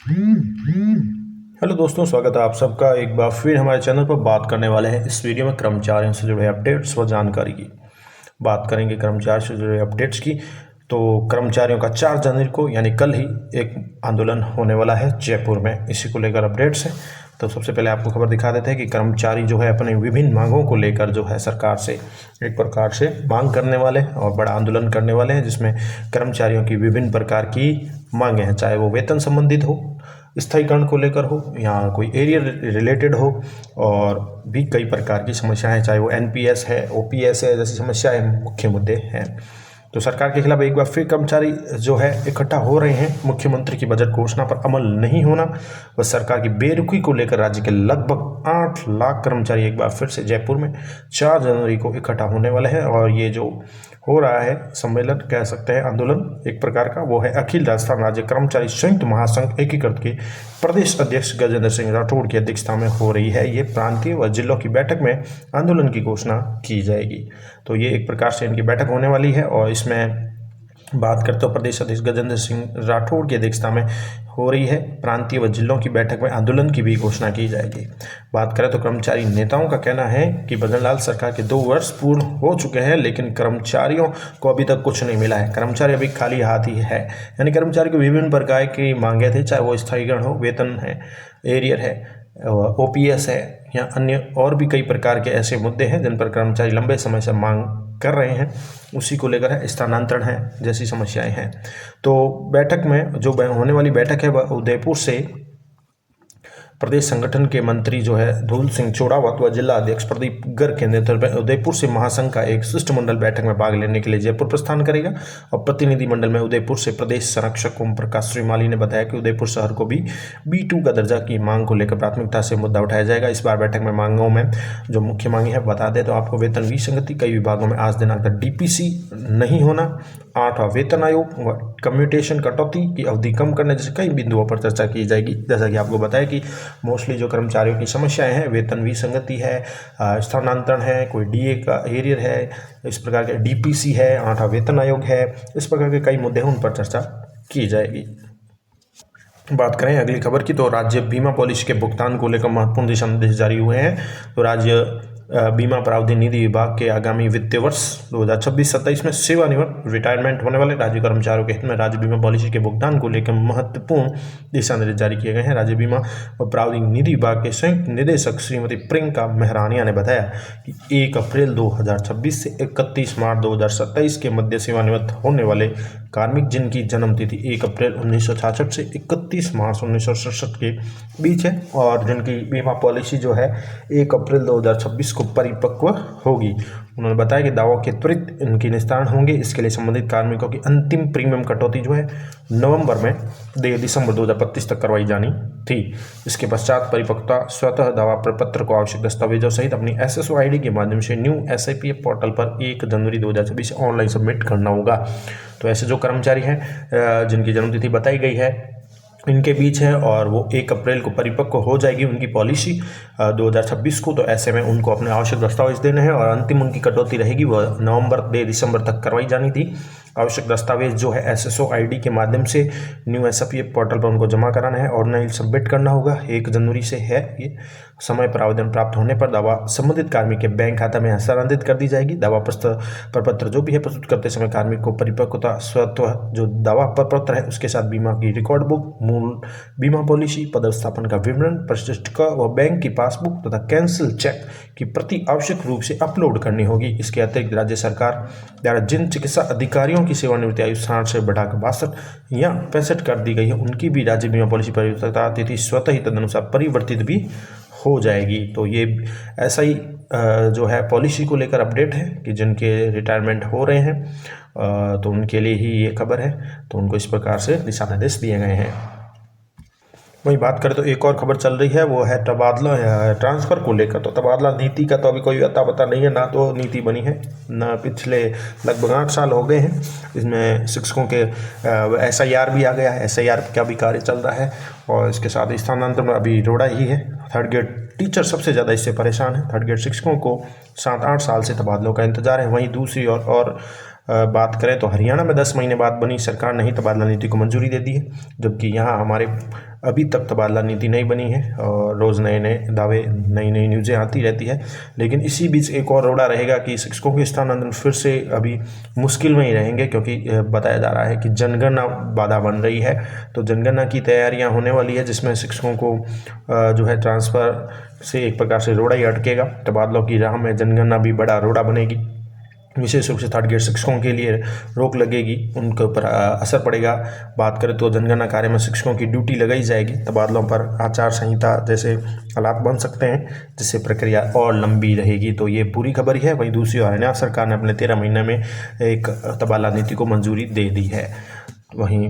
Hello दोस्तों, स्वागत है आप सबका एक बार फिर हमारे चैनल पर। बात करने वाले हैं इस वीडियो में कर्मचारियों से जुड़े अपडेट्स व जानकारी की। बात करेंगे कर्मचारी से जुड़े अपडेट्स की। तो कर्मचारियों का 4 जनवरी को यानी कल ही एक आंदोलन होने वाला है जयपुर में। इसी को लेकर अपडेट्स हैं। तो सबसे पहले आपको खबर दिखा देते हैं कि कर्मचारी जो है अपने विभिन्न मांगों को लेकर जो है सरकार से एक प्रकार से मांग करने वाले हैं और बड़ा आंदोलन करने वाले हैं, जिसमें कर्मचारियों की विभिन्न प्रकार की मांगे हैं, चाहे वो वेतन संबंधित हो, स्थायीकरण को लेकर हो या कोई एरिया रिलेटेड हो, और भी कई प्रकार की समस्याएं, चाहे वो एनपीएस है, ओपीएस है, जैसी समस्याएं मुख्य मुद्दे हैं। तो सरकार के खिलाफ एक बार फिर कर्मचारी जो है इकट्ठा हो रहे हैं। मुख्यमंत्री की बजट घोषणा पर अमल नहीं होना व सरकार की बेरुखी को लेकर राज्य के लगभग 8 लाख कर्मचारी एक बार फिर से जयपुर में 4 जनवरी को इकट्ठा होने वाले हैं। और ये जो हो रहा है सम्मेलन, कह सकते हैं आंदोलन एक प्रकार का, वो है अखिल राजस्थान राज्य कर्मचारी संयुक्त महासंघ एकीकृत के प्रदेश अध्यक्ष गजेंद्र सिंह राठौड़ की अध्यक्षता में हो रही है। ये प्रांतीय व जिलों की बैठक में आंदोलन की घोषणा की जाएगी। तो ये एक प्रकार से इनकी बैठक होने वाली है और इसमें बात करते हो प्रदेश अध्यक्ष गजेंद्र सिंह राठौड़ की अध्यक्षता में हो रही है। प्रांतीय व जिलों की बैठक में आंदोलन की भी घोषणा की जाएगी। बात करें तो कर्मचारी नेताओं का कहना है कि भजनलाल सरकार के 2 वर्ष पूर्ण हो चुके हैं, लेकिन कर्मचारियों को अभी तक कुछ नहीं मिला है। कर्मचारी अभी खाली हाथ ही है। यानी कर्मचारी को विभिन्न प्रकार की मांगे थे, चाहे वो स्थायीकरण हो, वेतन है, एरियर है, ओपीएस है या अन्य और भी कई प्रकार के ऐसे मुद्दे हैं जिन पर कर्मचारी लंबे समय से मांग कर रहे हैं। उसी को लेकर है, स्थानांतरण है जैसी समस्याएं हैं। तो बैठक में जो होने वाली बैठक है वह उदयपुर से प्रदेश संगठन के मंत्री जो है धूल सिंह चोड़ावत व जिला अध्यक्ष प्रदीप गर्ग के नेतृत्व में उदयपुर से महासंघ का एक शिष्टमंडल बैठक में भाग लेने के लिए जयपुर प्रस्थान करेगा। और प्रतिनिधि मंडल में उदयपुर से प्रदेश संरक्षक ओम प्रकाश श्रीमाली ने बताया कि उदयपुर शहर को भी B2 का दर्जा की मांग को लेकर प्राथमिकता से मुद्दा उठाया जाएगा। इस बार बैठक में मांगों में जो मुख्य मांगी है बता दें तो आपको वेतन विसंगति, कई विभागों में आज दिनांक तक DPC नहीं होना, 8वां वेतन आयोग व कम्यूटेशन कटौती की अवधि कम करने जैसे कई बिंदुओं पर चर्चा की जाएगी। जैसा कि आपको बताया कि मोस्टली जो कर्मचारियों की समस्याएं हैं, वेतन विसंगति है, स्थानांतरण है, कोई डीए का एरियर है, इस प्रकार के DPC है, 8वां वेतन आयोग है, इस प्रकार के कई मुद्दे हैं, उन पर चर्चा की जाएगी। बात करें अगली खबर की तो राज्य बीमा पॉलिसी के भुगतान को लेकर महत्वपूर्ण दिशा निर्देश जारी हुए हैं। तो राज्य बीमा प्रावधान निधि विभाग के आगामी वित्तीय वर्ष 2026-27 में सेवानिवृत्त रिटायरमेंट होने वाले राज्य कर्मचारियों के हित में राज्य बीमा पॉलिसी के भुगतान को लेकर महत्वपूर्ण दिशा निर्देश जारी किए गए हैं। राज्य बीमा और प्रावधान निधि विभाग के संयुक्त निदेशक श्रीमती प्रियंका मेहरानिया ने बताया कि 1 अप्रैल 2026 से 31 मार्च 2027 के मध्य सेवानिवृत्त होने वाले कार्मिक जिनकी जन्म तिथि 1 अप्रैल 1966 से 31 मार्च 1967 के बीच है और जिनकी बीमा पॉलिसी जो है 1 अप्रैल 2026 को परिपक्व होगी। उन्होंने बताया कि दावों के त्वरित इनकी निस्तारण होंगे। इसके लिए संबंधित कार्मिकों की अंतिम प्रीमियम कटौती जो है नवंबर में दिसंबर 2025 तक करवाई जानी थी। इसके पश्चात परिपक्वता स्वतः दावा प्रपत्र को आवश्यक दस्तावेजों सहित अपनी SSO ID के माध्यम से न्यू SIPF पोर्टल पर 1 जनवरी 2026 से ऑनलाइन सबमिट करना होगा। तो ऐसे जो कर्मचारी हैं जिनकी जन्मतिथि बताई गई है इनके बीच है और वो 1 अप्रैल को परिपक्व हो जाएगी उनकी पॉलिसी 2026 को। तो ऐसे में उनको अपने आवश्यक दस्तावेज देने हैं और अंतिम उनकी कटौती रहेगी वह नवंबर दिसंबर तक करवाई जानी थी। आवश्यक दस्तावेज जो है SSO ID के माध्यम से न्यू SIPF पोर्टल पर उनको जमा कराना है और ऑनलाइन सबमिट करना होगा। 1 जनवरी से है ये। समय पर आवेदन प्राप्त होने पर दावा संबंधित कार्मिक के बैंक खाता में हस्तांतरित कर दी जाएगी। दावा प्रपत्र जो भी है प्रस्तुत करते समय कार्मिक को परिपक्वता स्वतः जो दावा प्रपत्र है उसके साथ बीमा की रिकॉर्ड बुक, मूल बीमा पॉलिसी, पदस्थापन का विवरण, प्रशिष्ट का व बैंक की पासबुक तथा कैंसिल चेक की प्रति आवश्यक रूप से अपलोड करनी होगी। इसके अतिरिक्त राज्य सरकार द्वारा जिन चिकित्सा अधिकारियों की सेवानिवृत्ति आयु 60 से बढ़ाकर 62 या 65 कर दी गई है उनकी भी राज्य बीमा पॉलिसी परिपक्वता तिथि स्वतः ही तदनुसार परिवर्तित भी हो जाएगी। तो ये ऐसा ही जो है पॉलिसी को लेकर अपडेट है कि जिनके रिटायरमेंट हो रहे हैं तो उनके लिए ही ये खबर है। तो उनको इस प्रकार से दिशा निर्देश दिए गए हैं। वही बात करें तो एक और खबर चल रही है वो है तबादला ट्रांसफ़र को लेकर। तो तबादला नीति का तो अभी कोई अता पता नहीं है, ना तो नीति बनी है ना पिछले लगभग 8 साल हो गए हैं। इसमें शिक्षकों के SIR भी आ गया है, SIR का भी कार्य चल रहा है और इसके साथ ही स्थानांतरण अभी रोड़ा ही है। 3rd ग्रेड टीचर सबसे ज़्यादा इससे परेशान है। 3rd ग्रेड शिक्षकों को 7-8 साल से तबादलों का इंतजार है। वहीं दूसरी और बात करें तो हरियाणा में 10 महीने बाद बनी सरकार ने ही तबादला नीति को मंजूरी दे दी है, जबकि यहाँ हमारे अभी तक तबादला नीति नहीं बनी है और रोज़ नए नए दावे, नई नई न्यूज़ें आती रहती है। लेकिन इसी बीच एक और रोड़ा रहेगा कि शिक्षकों के स्थानांतरण फिर से अभी मुश्किल में ही रहेंगे, क्योंकि बताया जा रहा है कि जनगणना बाधा बन रही है। तो जनगणना की तैयारियां होने वाली है, जिसमें शिक्षकों को जो है ट्रांसफ़र से एक प्रकार से रोड़ा ही अटकेगा। तबादलों की राह में जनगणना भी बड़ा रोड़ा बनेगी। विशेष रूप से थर्ड ग्रेड शिक्षकों के लिए रोक लगेगी, उनके ऊपर असर पड़ेगा। बात करें तो जनगणना कार्य में शिक्षकों की ड्यूटी लगाई जाएगी। तबादलों पर आचार संहिता जैसे हालात बन सकते हैं, जिससे प्रक्रिया और लंबी रहेगी। तो ये पूरी खबर ही है। वहीं दूसरी ओर हरियाणा सरकार ने अपने 13 महीने में एक तबादला नीति को मंजूरी दे दी है। वहीं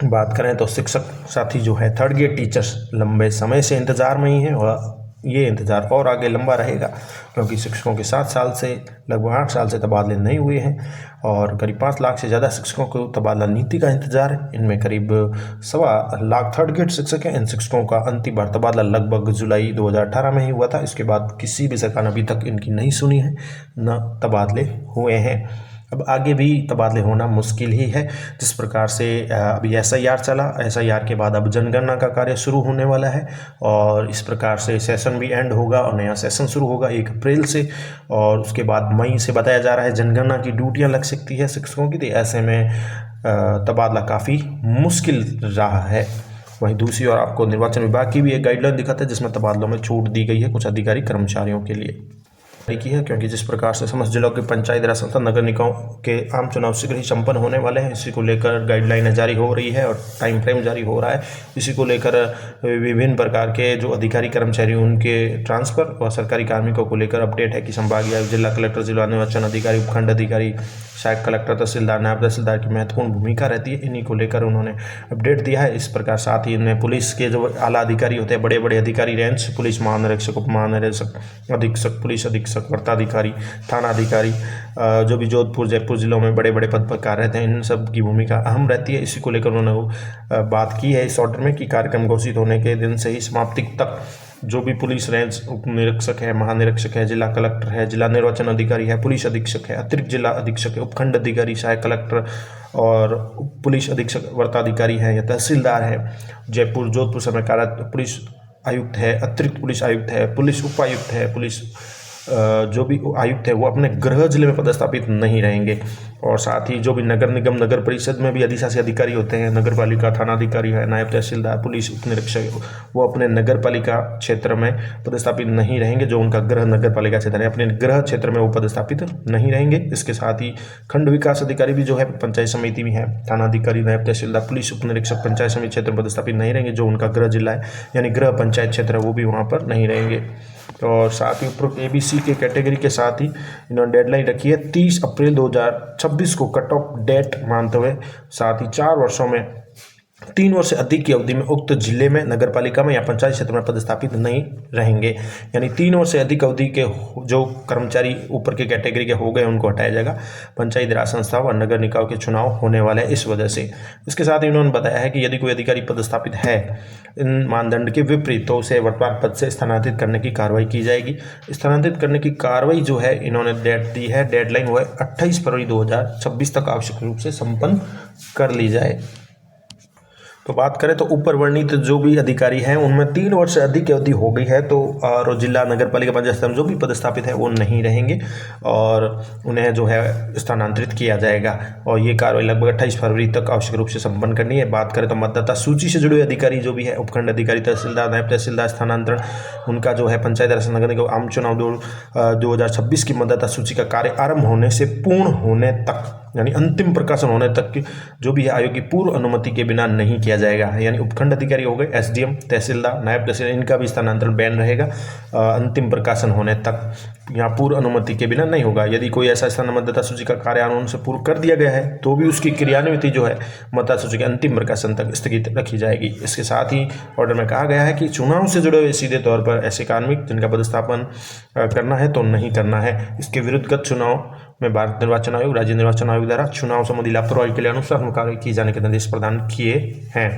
बात करें तो शिक्षक साथी जो है थर्ड ग्रेड टीचर्स लंबे समय से इंतज़ार में ही हैं और ये इंतज़ार और आगे लंबा रहेगा, क्योंकि शिक्षकों के 7 साल से लगभग 8 साल से तबादले नहीं हुए हैं और करीब 5 लाख से ज़्यादा शिक्षकों को तबादला नीति का इंतज़ार है। इनमें करीब 1.25 लाख थर्ड ग्रेड शिक्षक हैं। इन शिक्षकों का अंतिम बार तबादला लगभग जुलाई 2018 में ही हुआ था। इसके बाद किसी भी सरकार ने अभी तक इनकी नहीं सुनी है, न तबादले हुए हैं। अब आगे भी तबादले होना मुश्किल ही है। जिस प्रकार से अभी SIR चला, SIR के बाद अब जनगणना का कार्य शुरू होने वाला है और इस प्रकार से सेशन भी एंड होगा और नया सेशन शुरू होगा 1 अप्रैल से, और उसके बाद मई से बताया जा रहा है जनगणना की ड्यूटियां लग सकती है शिक्षकों की। तो ऐसे में तबादला काफ़ी मुश्किल रहा है। वहीं दूसरी ओर आपको निर्वाचन विभाग की भी एक गाइडलाइन दिखाता है, जिसमें तबादलों में छूट दी गई है कुछ अधिकारी कर्मचारियों के लिए की है, क्योंकि जिस प्रकार से समस्त जिलों के पंचायत राज संस्था नगर निकायों के आम चुनाव शीघ्र ही संपन्न होने वाले हैं। इसी को लेकर गाइडलाइनें जारी हो रही है और टाइम फ्रेम जारी हो रहा है। इसी को लेकर विभिन्न प्रकार के जो अधिकारी कर्मचारी उनके ट्रांसफ़र और सरकारी कार्मिकों को लेकर अपडेट है कि संभागीय आयुक्त, जिला कलेक्टर, जिला निर्वाचन अधिकारी, उपखंड अधिकारी, सहायक कलेक्टर, तहसीलदार, नायब तहसीलदार की महत्वपूर्ण भूमिका रहती है। इन्हीं को लेकर उन्होंने अपडेट दिया है। इस प्रकार साथ ही इनमें पुलिस के जो आला अधिकारी होते हैं, बड़े बड़े अधिकारी रेंज, पुलिस महानिरीक्षक, उप महानिरीक्षक, अधीक्षक, पुलिस अधीक्षक, वृत्ताधिकारी, थाना अधिकारी, जो भी जोधपुर, जयपुर जिलों में बड़े बड़े पद पर कार्य रहते हैं, इन सब की भूमिका अहम रहती है। इसी को लेकर उन्होंने बात की है इस ऑर्डर में कि कार्यक्रम घोषित होने के दिन से ही समाप्ति तक जो भी पुलिस रेंज उप निरीक्षक है, महानिरीक्षक है, जिला कलेक्टर है, जिला निर्वाचन अधिकारी है, पुलिस अधीक्षक है, अतिरिक्त जिला अधीक्षक है, उपखंड अधिकारी, सहायक कलेक्टर और पुलिस अधीक्षक, वृत्ताधिकारी है या तहसीलदार है, जयपुर जोधपुर समय कार्यरत पुलिस आयुक्त है, अतिरिक्त पुलिस आयुक्त है, पुलिस उपायुक्त है, पुलिस जो भी आयुक्त है वो अपने गृह जिले में पदस्थापित नहीं रहेंगे। और साथ ही जो भी नगर निगम, नगर परिषद में भी अधिशासी अधिकारी होते हैं, नगर पालिका थाना अधिकारी है, नायब तहसीलदार, पुलिस उप निरीक्षक, वो अपने नगर पालिका क्षेत्र में पदस्थापित नहीं रहेंगे। जो उनका गृह नगर पालिका क्षेत्र है, अपने गृह क्षेत्र में वो पदस्थापित नहीं रहेंगे। इसके साथ ही खंड विकास अधिकारी भी जो है पंचायत समिति में है, थाना अधिकारी, नायब तहसीलदार, पुलिस उप निरीक्षक पंचायत समिति क्षेत्र में पदस्थापित नहीं रहेंगे। जो उनका गृह जिला है यानी गृह पंचायत क्षेत्र है, वो भी वहाँ पर नहीं रहेंगे। और साथ ही उपरोक्त ABC के कैटेगरी के साथ ही इन्होंने डेडलाइन रखी है 30 अप्रैल 2026 को कट ऑफ डेट मानते हुए। साथ ही 4 वर्षों में 3 वर्ष से अधिक की अवधि में उक्त जिले में, नगर पालिका में या पंचायत क्षेत्र में पदस्थापित नहीं रहेंगे। यानी 3 वर्ष से अधिक अवधि के जो कर्मचारी ऊपर के कैटेगरी के हो गए उनको हटाया जाएगा। पंचायत राज संस्था व नगर निकाय के चुनाव होने वाले हैं इस वजह से। इसके साथ ही उन्होंने बताया है कि यदि कोई अधिकारी पदस्थापित है इन मानदंड के विपरीत, तो उसे वर्तमान पद से स्थानांतरित करने की कार्रवाई की जाएगी। स्थानांतरित करने की कार्रवाई जो है इन्होंने डेट दी है, डेडलाइन वो है 28 फरवरी 2026 तक आवश्यक रूप से संपन्न कर ली जाए। तो बात करें तो ऊपर वर्णित जो भी अधिकारी हैं उनमें 3 वर्ष से अधिक की अवधि हो गई है, तो और जिला नगर पालिका पंचायत में जो भी पदस्थापित है वो नहीं रहेंगे और उन्हें जो है स्थानांतरित किया जाएगा। और ये कार्रवाई लगभग 28 फरवरी तक आवश्यक रूप से संपन्न करनी है। बात करें तो मतदाता सूची से जुड़े हुए अधिकारी जो भी है, उपखंड अधिकारी, तहसीलदार, नायब तहसीलदार, स्थानांतरण, उनका जो है पंचायत राज नगर निगम आम चुनाव 2026 की मतदाता सूची का कार्य आरंभ होने से पूर्ण होने तक, यानी अंतिम प्रकाशन होने तक की जो भी है आयोग की पूर्व अनुमति के बिना नहीं किया जाएगा। यानी उपखंड अधिकारी हो गए, SDM, तहसीलदार, नायब तहसीलदार, इनका भी स्थानांतरण बैन रहेगा अंतिम प्रकाशन होने तक। यहाँ पूर्व अनुमति के बिना नहीं होगा। यदि कोई ऐसा स्थान मतदाता सूची का कार्य आरंभ से पूर्व कर दिया गया है तो भी उसकी क्रियान्विति जो है मतदाता सूची के अंतिम प्रकाशन तक स्थगित रखी जाएगी। इसके साथ ही ऑर्डर में कहा गया है कि चुनाव से जुड़े हुए सीधे तौर पर ऐसे कार्मिक जिनका पदस्थापन करना है तो नहीं करना है। इसके विरुद्ध गत चुनाव में भारत निर्वाचन आयोग, राज्य निर्वाचन आयोग द्वारा चुनाव संबंधी लापरवाही के लिए अनुशासन कार्रवाई किए जाने के निर्देश प्रदान किए हैं।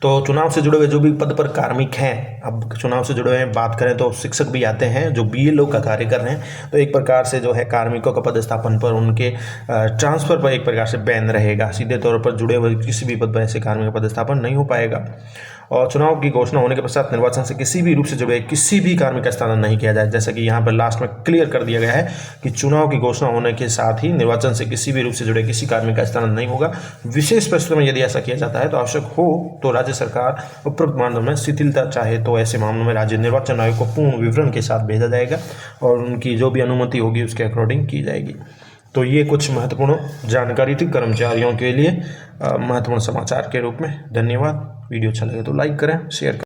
तो चुनाव से जुड़े हुए जो भी पद पर कार्मिक हैं, अब चुनाव से जुड़े हुए बात करें तो शिक्षक भी आते हैं जो बीएलओ का कार्य कर रहे हैं, तो एक प्रकार से जो है कार्मिकों का पदस्थापन पर उनके ट्रांसफर पर एक प्रकार से बैन रहेगा। सीधे तौर पर जुड़े हुए किसी भी पद पर ऐसे कार्मिक का पदस्थापन नहीं हो पाएगा। और चुनाव की घोषणा होने के पश्चात निर्वाचन से किसी भी रूप से जुड़े किसी भी कार्मिक का स्थानांतरण नहीं किया जाए। जैसा कि यहाँ पर लास्ट में क्लियर कर दिया गया है कि चुनाव की घोषणा होने के साथ ही निर्वाचन से किसी भी रूप से जुड़े किसी कार्मिक का स्थानांतरण नहीं होगा। विशेष परिस्थितियों में यदि ऐसा किया जाता है तो आवश्यक हो तो राज्य सरकार उपरोक्त मानदंड में शिथिलता चाहे तो ऐसे मामलों में राज्य निर्वाचन आयोग को पूर्ण विवरण के साथ भेजा जाएगा और उनकी जो भी अनुमति होगी उसके अकॉर्डिंग की जाएगी। तो ये कुछ महत्वपूर्ण जानकारी थी कर्मचारियों के लिए, महत्वपूर्ण समाचार के रूप में। धन्यवाद। वीडियो अच्छा लगे तो लाइक करें, शेयर करें।